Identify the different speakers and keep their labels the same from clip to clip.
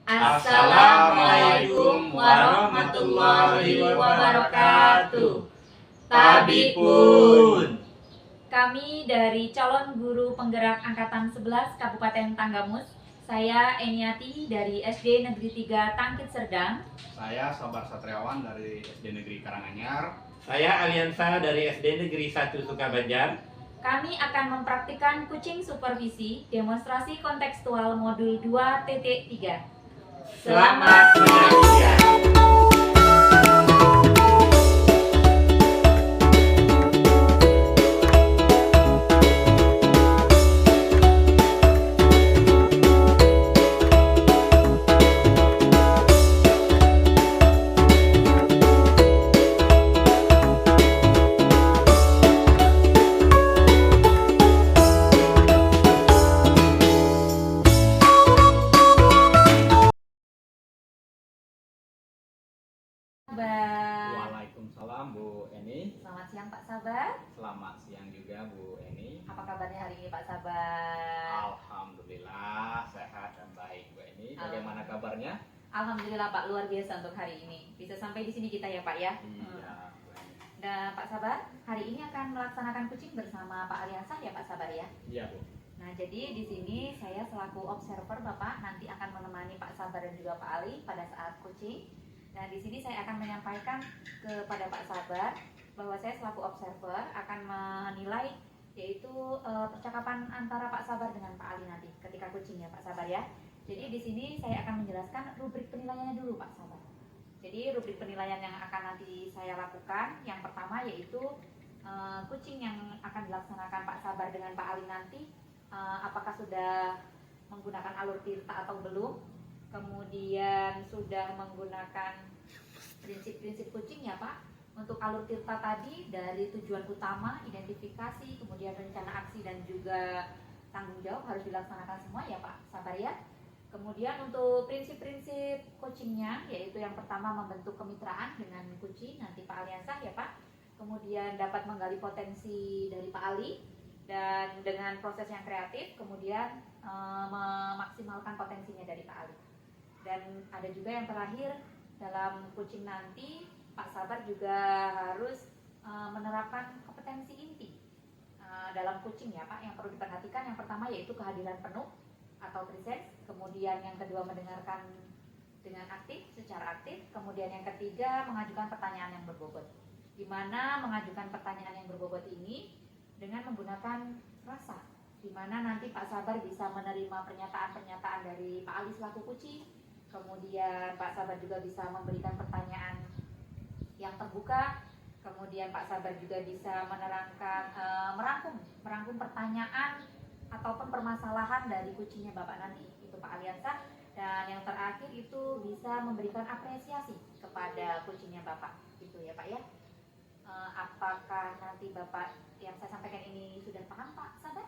Speaker 1: Assalamualaikum warahmatullahi wabarakatuh. Tabipun.
Speaker 2: Kami dari calon guru penggerak angkatan 11 Kabupaten Tanggamus. Saya Eniati dari SD Negeri 3 Tangkit Serdang.
Speaker 3: Saya Sabar Satriawan dari SD Negeri Karanganyar.
Speaker 1: Saya Aliansa dari SD Negeri 1 Sukabanjar.
Speaker 2: Kami akan mempraktikkan kucing supervisi demonstrasi kontekstual modul 2.3.
Speaker 1: Selamat menyaksikan.
Speaker 3: Waalaikumsalam Bu Eni.
Speaker 2: Selamat siang Pak Sabar.
Speaker 3: Selamat siang juga Bu Eni.
Speaker 2: Apa kabarnya hari ini Pak Sabar?
Speaker 3: Alhamdulillah sehat dan baik Bu Eni. Bagaimana kabarnya?
Speaker 2: Alhamdulillah Pak, luar biasa untuk hari ini. Bisa sampai di sini kita ya Pak ya.
Speaker 3: Iya Bu Eni.
Speaker 2: Dan Pak Sabar, hari ini akan melaksanakan kucing bersama Pak Aliansa ya Pak Sabar ya.
Speaker 3: Iya Bu.
Speaker 2: Nah, jadi di sini saya selaku observer Bapak nanti akan menemani Pak Sabar dan juga Pak Ali pada saat kucing. Nah, di sini saya akan menyampaikan kepada Pak Sabar bahwa saya selaku observer akan menilai yaitu percakapan antara Pak Sabar dengan Pak Ali nanti ketika kucing ya Pak Sabar ya. Jadi di sini saya akan menjelaskan rubrik penilaiannya dulu Pak Sabar. Jadi rubrik penilaian yang akan nanti saya lakukan yang pertama yaitu kucing yang akan dilaksanakan Pak Sabar dengan Pak Ali nanti apakah sudah menggunakan alur tirta atau belum, kemudian sudah menggunakan prinsip-prinsip kucing ya Pak. Untuk alur tirta tadi dari tujuan utama, identifikasi, kemudian rencana aksi dan juga tanggung jawab harus dilaksanakan semua ya Pak Sabar ya. Kemudian untuk prinsip-prinsip coachingnya yaitu yang pertama membentuk kemitraan dengan kucing nanti Pak Aliansa ya Pak. Kemudian dapat menggali potensi dari Pak Ali dan dengan proses yang kreatif kemudian memaksimalkan potensinya dari Pak Ali. Dan ada juga yang terakhir dalam kucing nanti Pak Sabar juga harus menerapkan kompetensi inti dalam kucing ya Pak. Yang perlu diperhatikan yang pertama yaitu kehadiran penuh atau presence, kemudian yang kedua mendengarkan dengan aktif, secara aktif, kemudian yang ketiga mengajukan pertanyaan yang berbobot. Di mana mengajukan pertanyaan yang berbobot ini dengan menggunakan rasa, di mana nanti Pak Sabar bisa menerima pernyataan-pernyataan dari Pak Ali selaku kucing. Kemudian Pak Sabar juga bisa memberikan pertanyaan yang terbuka. Kemudian Pak Sabar juga bisa menerangkan, merangkum pertanyaan ataupun permasalahan dari kucingnya Bapak nanti, itu Pak Aliansa. Dan yang terakhir itu bisa memberikan apresiasi kepada kucingnya Bapak, gitu ya Pak ya. Apakah nanti Bapak yang saya sampaikan ini sudah paham Pak Sabar?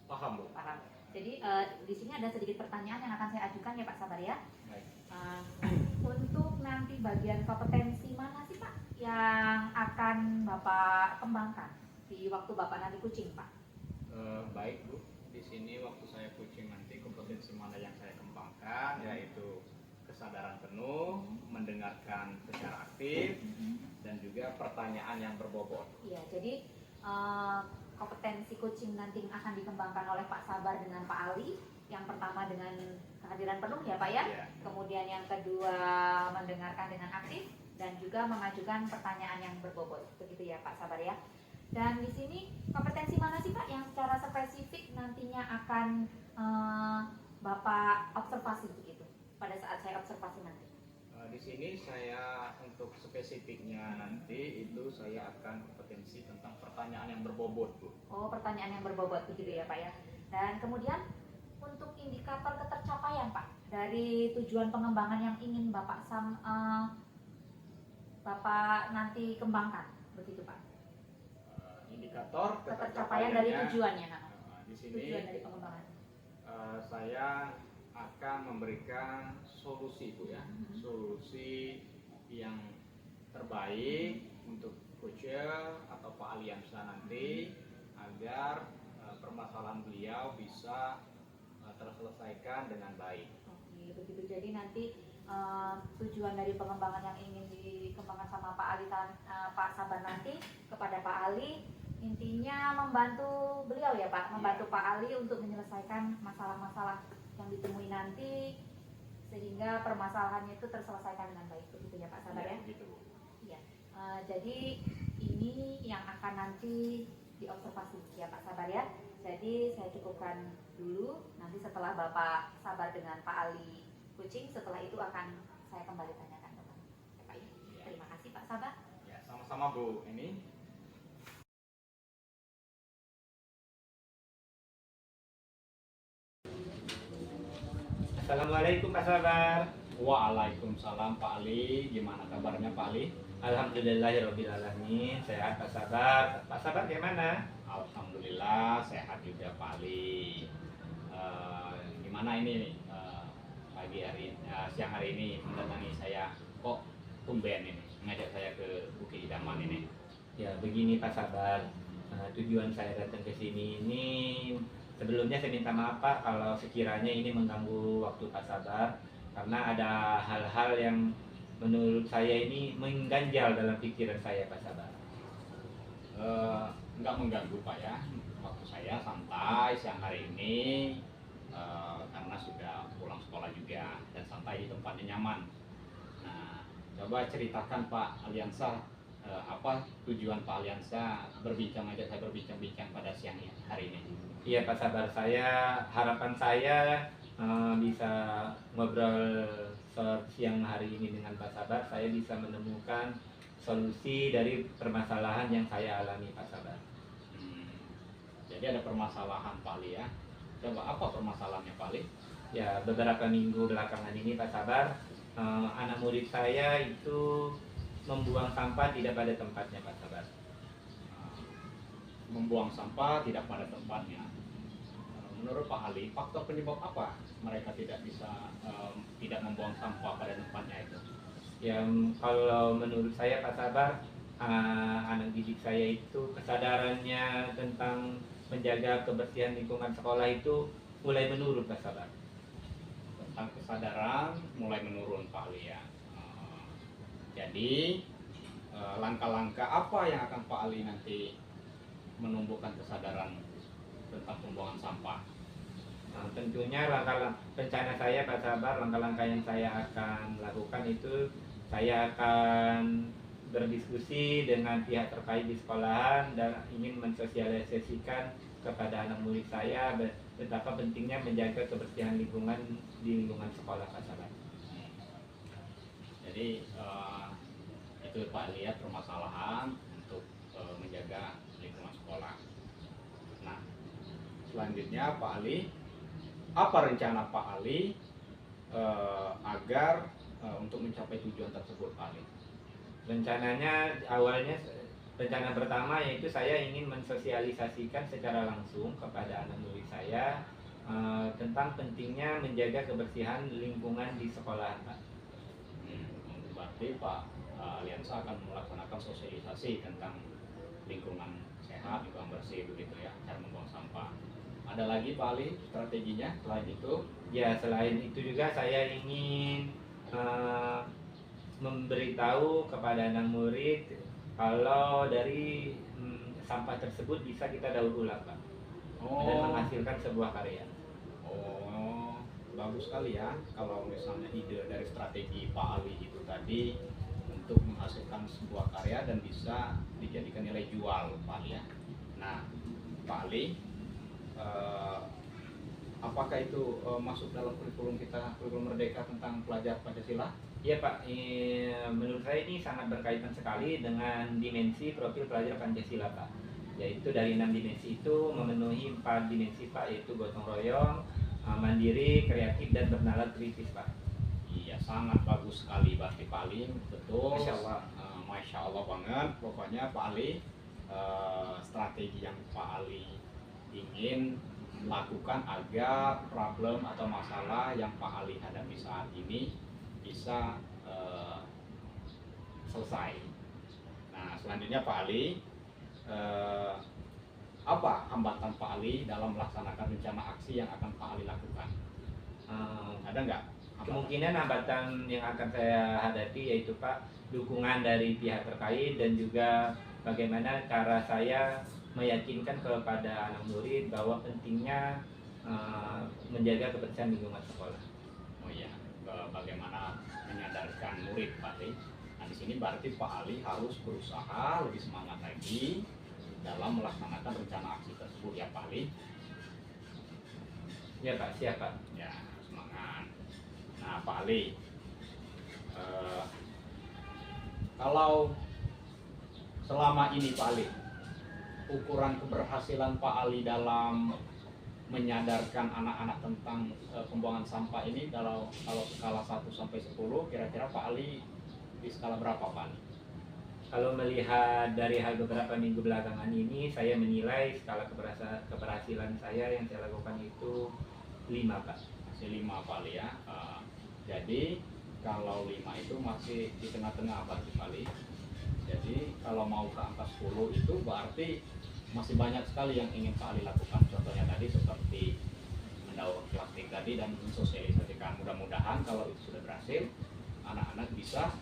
Speaker 3: Paham Bu.
Speaker 2: Paham. Jadi di sini ada sedikit pertanyaan yang akan saya ajukan ya Pak Sabar ya.
Speaker 3: Baik.
Speaker 2: Untuk nanti bagian kompetensi mana sih Pak yang akan Bapak kembangkan di waktu Bapak nanti kucing Pak?
Speaker 3: Baik Bu. Di sini waktu saya kucing nanti kompetensi mana yang saya kembangkan yaitu kesadaran penuh, mendengarkan secara aktif, dan juga pertanyaan yang berbobot.
Speaker 2: Iya, jadi kompetensi coaching nanti akan dikembangkan oleh Pak Sabar dengan Pak Ali. Yang pertama dengan kehadiran penuh ya Pak ya. Kemudian yang kedua mendengarkan dengan aktif dan juga mengajukan pertanyaan yang berbobot. Begitu ya Pak Sabar ya. Dan di sini kompetensi mana sih Pak yang secara spesifik nantinya akan Bapak observasi begitu pada saat saya observasi nanti?
Speaker 3: Di sini saya untuk spesifiknya nanti itu saya akan kompetensi tentang pertanyaan yang berbobot Bu.
Speaker 2: Oh, pertanyaan yang berbobot begitu ya Pak ya. Dan kemudian untuk indikator ketercapaian Pak dari tujuan pengembangan yang ingin Bapak nanti kembangkan begitu Pak.
Speaker 3: Indikator
Speaker 2: ketercapaian dari tujuannya.
Speaker 3: Di sini
Speaker 2: tujuan dari pengembangan.
Speaker 3: Saya akan memberikan solusi Bu ya, solusi yang terbaik untuk Kucel atau Pak Aliansa nanti agar permasalahan beliau bisa terselesaikan dengan baik.
Speaker 2: Oke, begitu nanti tujuan dari pengembangan yang ingin dikembangkan sama Pak Ali Pak Sabar nanti kepada Pak Ali, intinya membantu beliau ya Pak, membantu Pak Ali untuk menyelesaikan masalah-masalah yang ditemui nanti sehingga permasalahannya itu terselesaikan dengan baik, begitu ya Pak Sabar ya?
Speaker 3: Begitu.
Speaker 2: Iya. Jadi ini yang akan nanti diobservasi ya Pak Sabar ya. Jadi saya cukupkan dulu, nanti setelah Bapak Sabar dengan Pak Ali Kucing, setelah itu akan saya kembali tanyakan ke Pak. Ya, Pak, ya. Terima kasih Pak Sabar.
Speaker 3: Ya, sama-sama Bu. Ini
Speaker 1: Assalamualaikum Pak Sabar.
Speaker 3: Waalaikumsalam Pak Ali. Gimana kabarnya Pak Ali?
Speaker 1: Alhamdulillahirobbilalamin. Sehat Pak Sabar. Pak Sabar gimana?
Speaker 3: Alhamdulillah sehat juga Pak Ali. Gimana ini pagi hari siang hari ini mendatangi saya, kok tumben ini ngajak saya ke Bukit Idaman ini?
Speaker 1: Ya begini Pak Sabar, tujuan saya datang ke sini ini sebelumnya saya minta maaf Pak kalau sekiranya ini mengganggu waktu Pak Sabar, karena ada hal-hal yang menurut saya ini mengganjal dalam pikiran saya Pak Sabar.
Speaker 3: Nggak mengganggu Pak ya, waktu saya santai siang hari ini karena sudah pulang sekolah juga dan santai di tempatnya nyaman. Nah, coba ceritakan Pak Aliansa, apa tujuan Pak Aliansa saya berbincang-bincang pada siang hari ini.
Speaker 1: Iya Pak Sabar, harapan saya bisa ngobrol siang hari ini dengan Pak Sabar, saya bisa menemukan solusi dari permasalahan yang saya alami Pak Sabar.
Speaker 3: Jadi ada permasalahan Pak Ali ya. Coba apa permasalahannya Pak Ali?
Speaker 1: Ya, beberapa minggu belakangan ini Pak Sabar, anak murid saya itu membuang sampah tidak pada tempatnya Pak Sabar.
Speaker 3: Membuang sampah tidak pada tempatnya. Menurut Pak Ali, faktor penyebab apa mereka tidak bisa tidak membuang sampah pada tempatnya itu?
Speaker 1: Ya, kalau menurut saya Pak Sabar, anak didik saya itu kesadarannya tentang menjaga kebersihan lingkungan sekolah itu mulai menurun Pak Sabar.
Speaker 3: Tentang kesadaran mulai menurun Pak Ali ya. Jadi langkah-langkah apa yang akan Pak Ali nanti menumbuhkan kesadaran tentang pembuangan sampah?
Speaker 1: Tentunya rencana saya Pak Sabar, langkah-langkah yang saya akan lakukan itu saya akan berdiskusi dengan pihak terkait di sekolahan dan ingin mensosialisasikan kepada anak murid saya betapa pentingnya menjaga kebersihan lingkungan di lingkungan sekolah Pak Sabar.
Speaker 3: Jadi itu Pak lihat permasalahan untuk menjaga lingkungan sekolah. Nah, selanjutnya Pak Ali, apa rencana Pak Ali agar untuk mencapai tujuan tersebut Pak Ali?
Speaker 1: Rencananya rencana pertama yaitu saya ingin mensosialisasikan secara langsung kepada anak murid saya tentang pentingnya menjaga kebersihan lingkungan di sekolah Pak.
Speaker 3: Berarti Pak Aliansa akan melaksanakan sosialisasi tentang lingkungan sehat, lingkungan bersih begitu ya, cara membuang sampah. Ada lagi Pak Ali strateginya selain itu?
Speaker 1: Ya, selain itu juga saya ingin memberitahu kepada anak murid kalau dari sampah tersebut bisa kita daur ulang Pak, dan menghasilkan sebuah karya.
Speaker 3: Oh, bagus sekali ya kalau misalnya ide dari strategi Pak Ali itu tadi untuk menghasilkan sebuah karya dan bisa dijadikan nilai jual Pak Ali ya. Nah Pak Ali, apakah itu masuk dalam kurikulum kita, kurikulum Merdeka tentang pelajar Pancasila?
Speaker 1: Iya Pak, menurut saya ini sangat berkaitan sekali dengan dimensi profil pelajar Pancasila Pak. Yaitu dari 6 dimensi itu memenuhi 4 dimensi Pak, yaitu gotong royong, mandiri, kreatif, dan bernalar kritis Pak.
Speaker 3: Iya, sangat bagus sekali berarti Pak Ali, betul.
Speaker 1: Masya Allah.
Speaker 3: Masya Allah banget. Pokoknya Pak Ali, strategi yang Pak Ali ingin lakukan agar problem atau masalah yang Pak Ali hadapi saat ini bisa selesai. Nah, selanjutnya Pak Ali, apa hambatan Pak Ali dalam melaksanakan rencana aksi yang akan Pak Ali lakukan? Ada nggak?
Speaker 1: Kemungkinan hambatan yang akan saya hadapi yaitu Pak, dukungan dari pihak terkait dan juga bagaimana cara saya meyakinkan kepada anak murid bahwa pentingnya menjaga kebersihan lingkungan sekolah.
Speaker 3: Oh iya, bagaimana menyadarkan murid Pak Ali? Nah di sini berarti Pak Ali harus berusaha lebih semangat lagi dalam melaksanakan rencana aksi tersebut ya Pak Ali.
Speaker 1: Ya Pak, siap Pak.
Speaker 3: Ya, semangat. Nah Pak Ali, kalau selama ini Pak Ali, ukuran keberhasilan Pak Ali dalam menyadarkan anak-anak tentang pembuangan sampah ini, kalau skala 1 sampai 10, kira-kira Pak Ali di skala berapa Pak Ali?
Speaker 1: Kalau melihat dari hal beberapa minggu belakangan ini, saya menilai skala keberhasilan saya yang saya lakukan itu 5 Pak.
Speaker 3: Masih 5 Pak Ali ya. Jadi kalau 5 itu masih di tengah-tengah berarti Pak Ali. Jadi kalau mau ke angka 10 itu berarti masih banyak sekali yang ingin Pak Ali lakukan. Contohnya tadi seperti mendaur plastik tadi dan mensosialisasikan. Mudah-mudahan kalau itu sudah berhasil, anak-anak bisa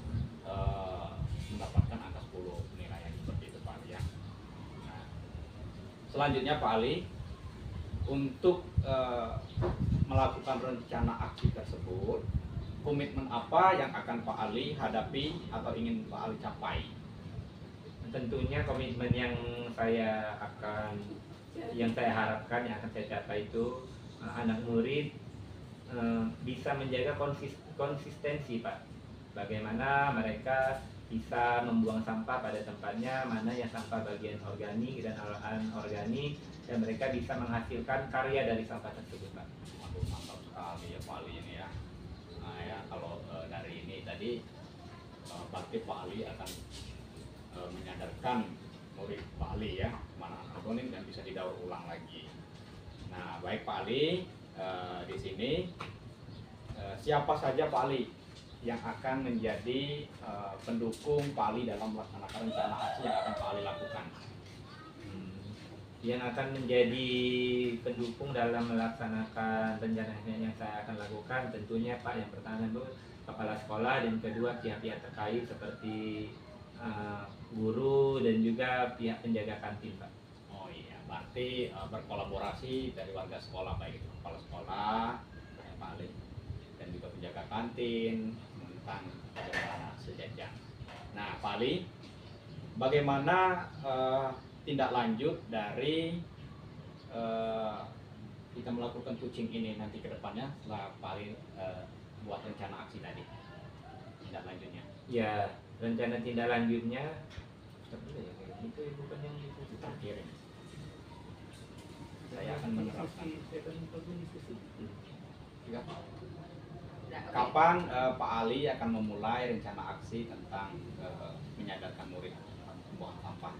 Speaker 3: mendapatkan angka 10 penilaian seperti itu Pak Ali ya. Nah, selanjutnya Pak Ali, untuk melakukan rencana aksi tersebut, komitmen apa yang akan Pak Ali hadapi atau ingin Pak Ali capai?
Speaker 1: Tentunya komitmen yang saya harapkan, yang akan saya capai itu anak murid bisa menjaga konsistensi Pak. Bagaimana mereka bisa membuang sampah pada tempatnya, mana yang sampah bagian organik dan anorganik, dan mereka bisa menghasilkan karya dari sampah tersebut Pak.
Speaker 3: Waduh, mantap sekali ya Pak Ali ini ya. Nah ya, kalau dari ini tadi berarti Pak Ali akan menyadarkan murid Pak Ali ya mana organik dan bisa didaur ulang lagi. Nah baik Pak Ali, di sini siapa saja Pak Ali yang akan menjadi pendukung Pak Ali dalam melaksanakan rencana aksi yang akan Pak Ali lakukan?
Speaker 1: Yang akan menjadi pendukung dalam melaksanakan rencana yang saya akan lakukan tentunya Pak, yang pertama itu kepala sekolah, dan kedua pihak-pihak terkait seperti guru dan juga pihak penjaga kantin Pak.
Speaker 3: Oh iya, berarti berkolaborasi dari warga sekolah, baik itu kepala sekolah, Pak Ali, dan juga penjaga kantin tentang bagaimana sejajar. Nah Pak Ali, bagaimana tindak lanjut dari kita melakukan kucing ini nanti ke depannya setelah Pak Ali buat rencana aksi tadi? Tindak lanjutnya?
Speaker 1: Ya, rencana tindak lanjutnya itu bukan yang
Speaker 3: kita kirim. Saya akan menerapkan. Ya. Kapan Pak Ali akan memulai rencana aksi tentang menyadarkan murid membuang sampah?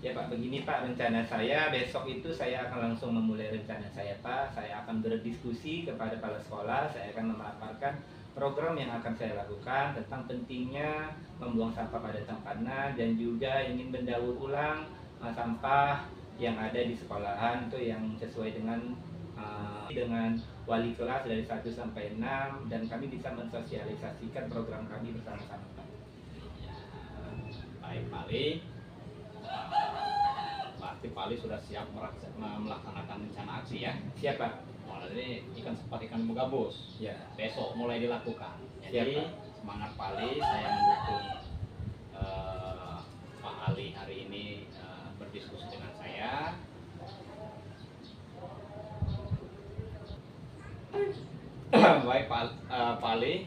Speaker 1: Ya Pak, begini Pak, rencana saya besok itu saya akan langsung memulai rencana saya Pak. Saya akan berdiskusi kepada kepala sekolah, saya akan memaparkan program yang akan saya lakukan tentang pentingnya membuang sampah pada tempatnya, dan juga ingin mendaur ulang sampah yang ada di sekolahan itu yang sesuai dengan wali kelas dari 1 sampai 6, dan kami bisa mensosialisasikan program kami bersama-sama Pak.
Speaker 3: Baik Pak Ali, berarti Pak Ali sudah siap melaksanakan rencana aksi ya?
Speaker 1: Siap Pak.
Speaker 3: Ini ikan sepat ikan gabus
Speaker 1: Ya.
Speaker 3: besok mulai dilakukan.
Speaker 1: Siap,
Speaker 3: Jadi
Speaker 1: Pak.
Speaker 3: semangat Pak Ali, saya mendukung Pak Ali hari ini berdiskusi dengan saya. Baik Pak Ali,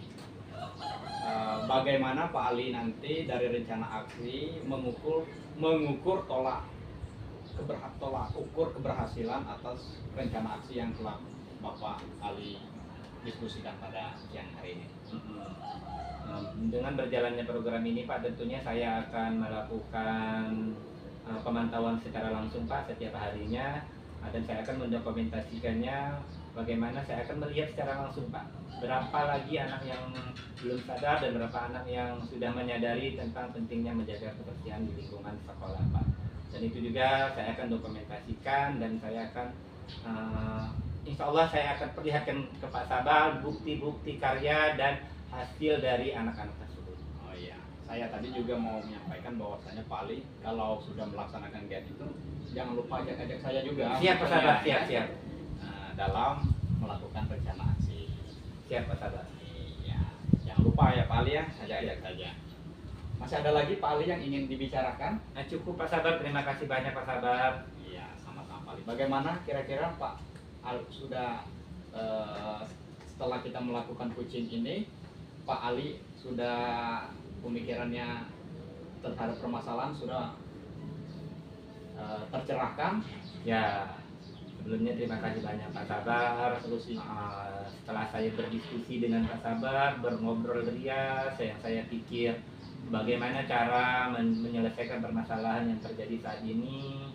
Speaker 3: bagaimana Pak Ali nanti dari rencana aksi mengukur ukur keberhasilan atas rencana aksi yang telah Bapak Ali diskusikan pada siang hari ini?
Speaker 1: Dengan berjalannya program ini Pak, tentunya saya akan melakukan pemantauan secara langsung Pak setiap harinya, dan saya akan mendokumentasikannya. Bagaimana saya akan melihat secara langsung Pak, berapa lagi anak yang belum sadar dan berapa anak yang sudah menyadari tentang pentingnya menjaga kebersihan di lingkungan sekolah Pak. Dan itu juga saya akan dokumentasikan, dan saya akan insya Allah saya akan perlihatkan ke Pak Sabar bukti-bukti karya dan hasil dari anak-anak tersebut.
Speaker 3: Oh iya, saya tadi juga mau menyampaikan bahwasanya Pak Ali kalau sudah melaksanakan kegiatan itu jangan lupa ajak-ajak saya juga.
Speaker 1: Siap Pak Sabar,
Speaker 3: ya,
Speaker 1: siap.
Speaker 3: dalam melakukan rencana aksi.
Speaker 1: Siap Pak Sabar.
Speaker 3: Iya, jangan lupa ya Pak Ali ya, ajak-ajak saja. Masih ada lagi Pak Ali yang ingin dibicarakan?
Speaker 1: Nah, cukup Pak Sabar, terima kasih banyak Pak Sabar.
Speaker 3: Iya, sama-sama Pak Ali. Bagaimana kira-kira Pak Ali sudah setelah kita melakukan coaching ini, Pak Ali sudah pemikirannya terhadap permasalahan sudah tercerahkan?
Speaker 1: Ya, sebelumnya terima kasih banyak Pak Sabar.
Speaker 3: Solusi.
Speaker 1: Setelah saya berdiskusi dengan Pak Sabar, berngobrol ria, saya pikir bagaimana cara menyelesaikan permasalahan yang terjadi saat ini.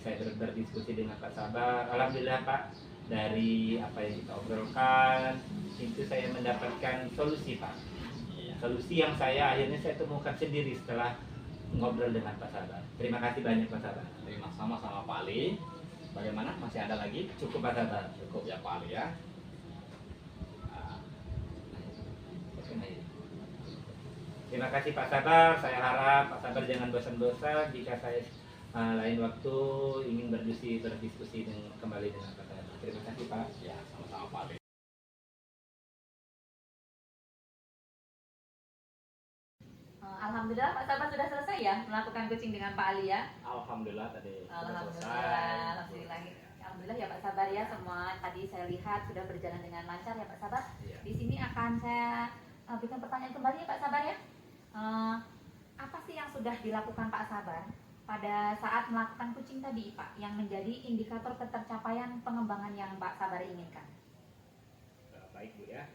Speaker 1: Saya berdiskusi dengan Pak Sabar. Alhamdulillah Pak, dari apa yang kita obrolkan itu saya mendapatkan solusi Pak. Solusi yang akhirnya saya temukan sendiri setelah ngobrol dengan Pak Sabar. Terima kasih banyak Pak Sabar.
Speaker 3: Terima sama-sama Pak Ali. Bagaimana? Masih ada lagi?
Speaker 1: Cukup Pak Sabar.
Speaker 3: Cukup ya Pak Ali ya.
Speaker 1: Terima kasih Pak Sabar. Saya harap Pak Sabar jangan bosan-bosan jika saya lain waktu ingin berdiskusi kembali dengan Pak Sabar. Terima kasih Pak.
Speaker 3: Ya, sama-sama Pak Ali.
Speaker 2: Alhamdulillah Pak Sabar sudah selesai ya melakukan coaching dengan Pak Ali ya.
Speaker 3: Alhamdulillah tadi sudah
Speaker 2: Alhamdulillah,
Speaker 3: selesai.
Speaker 2: alhamdulillah. Alhamdulillah ya Pak Sabar ya, semua tadi saya lihat sudah berjalan dengan lancar ya Pak Sabar.
Speaker 3: Iya.
Speaker 2: Di sini akan saya berikan pertanyaan kembali ya Pak Sabar ya. Apa sih yang sudah dilakukan Pak Sabar pada saat melakukan coaching tadi Pak, yang menjadi indikator ketercapaian pengembangan yang Pak Sabar inginkan?
Speaker 3: Baik Bu ya.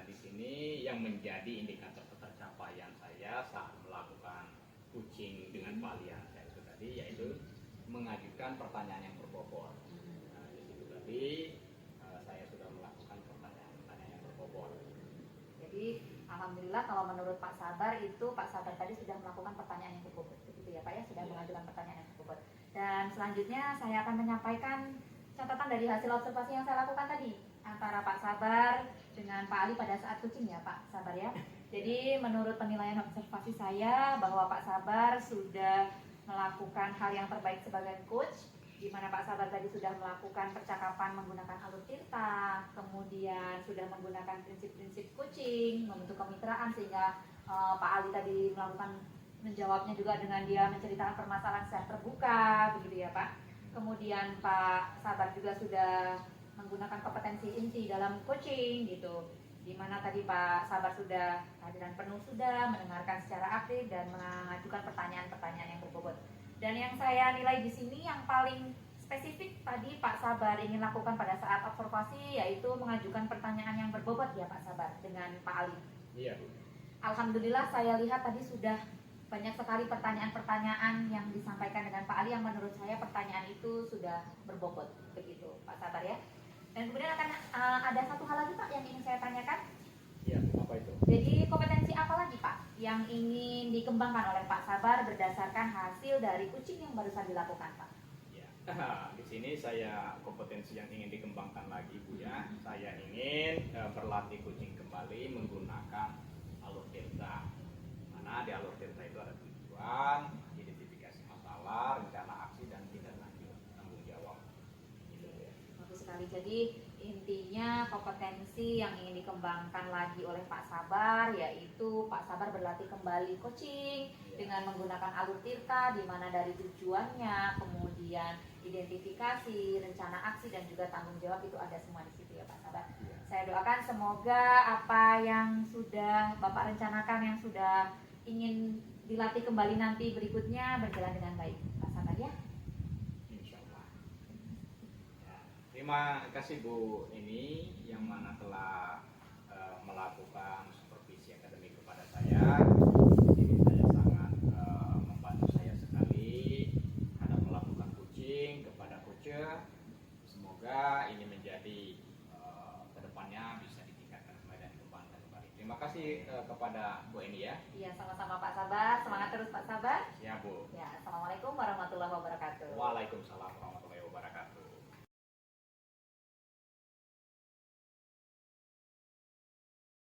Speaker 3: Di sini yang menjadi indikator ketercapaian saya saat melakukan coaching dengan klien saya itu tadi yaitu mengajukan pertanyaan yang berbobot. Di situ tadi saya sudah melakukan pertanyaan-pertanyaan yang berbobot.
Speaker 2: Jadi alhamdulillah kalau menurut Pak Sabar itu Pak Sabar tadi sudah melakukan pertanyaan yang berbobot, begitu ya Pak ya, sudah mengajukan pertanyaan yang berbobot. Dan selanjutnya saya akan menyampaikan catatan dari hasil observasi yang saya lakukan tadi antara Pak Sabar dengan Pak Ali pada saat coaching ya Pak Sabar ya. Jadi menurut penilaian observasi saya bahwa Pak Sabar sudah melakukan hal yang terbaik sebagai coach, di mana Pak Sabar tadi sudah melakukan percakapan menggunakan alur tirta, kemudian sudah menggunakan prinsip-prinsip coaching, membentuk kemitraan sehingga Pak Ali tadi menjawabnya juga dengan dia menceritakan permasalahan secara terbuka, begitu ya Pak. Kemudian Pak Sabar juga sudah menggunakan kompetensi inti dalam coaching gitu, di mana tadi Pak Sabar sudah kehadiran penuh, sudah mendengarkan secara aktif dan mengajukan pertanyaan-pertanyaan yang berbobot. Dan yang saya nilai di sini yang paling spesifik tadi Pak Sabar ingin lakukan pada saat observasi yaitu mengajukan pertanyaan yang berbobot ya Pak Sabar dengan Pak Ali.
Speaker 3: Iya Bu.
Speaker 2: Alhamdulillah saya lihat tadi sudah banyak sekali pertanyaan-pertanyaan yang disampaikan dengan Pak Ali yang menurut saya pertanyaan itu sudah berbobot begitu Pak Sabar ya. Dan kemudian akan ada satu hal lagi Pak yang ingin saya tanyakan.
Speaker 3: Iya, apa itu?
Speaker 2: Jadi kompetensi apa lagi Pak yang ingin dikembangkan oleh Pak Sabar berdasarkan hasil dari coaching yang barusan dilakukan Pak?
Speaker 3: Ya. Di sini saya kompetensi yang ingin dikembangkan lagi Bu ya. Saya ingin berlatih coaching kembali menggunakan alur tirta. Mana di alur tirta itu ada tujuan, identifikasi masalah, rencana aksi dan tindak lanjut tanggung jawab. Gitu ya.
Speaker 2: Bagus sekali. Jadi intinya kompetensi yang ingin dikembangkan lagi oleh Pak Sabar yaitu Pak Sabar berlatih kembali coaching dengan menggunakan alur tirta, di mana dari tujuannya, kemudian identifikasi, rencana aksi dan juga tanggung jawab itu ada semua di situ ya Pak Sabar. Saya doakan semoga apa yang sudah Bapak rencanakan, yang sudah ingin dilatih kembali nanti berikutnya berjalan dengan baik Pak Sabar ya.
Speaker 3: Terima kasih Bu ini yang mana telah melakukan supervisi akademik kepada saya. Ini saya sangat membantu saya sekali ada melakukan coaching kepada coach. Semoga ini menjadi kedepannya bisa ditingkatkan kembali dan dikembangkan kembali. Terima kasih kepada Bu Eni ya.
Speaker 2: Iya, sama-sama Pak Sabar. Semangat terus Pak Sabar.
Speaker 3: Ya Bu.
Speaker 2: Ya, assalamualaikum warahmatullahi wabarakatuh.
Speaker 3: Waalaikumsalam warahmatullahi wabarakatuh.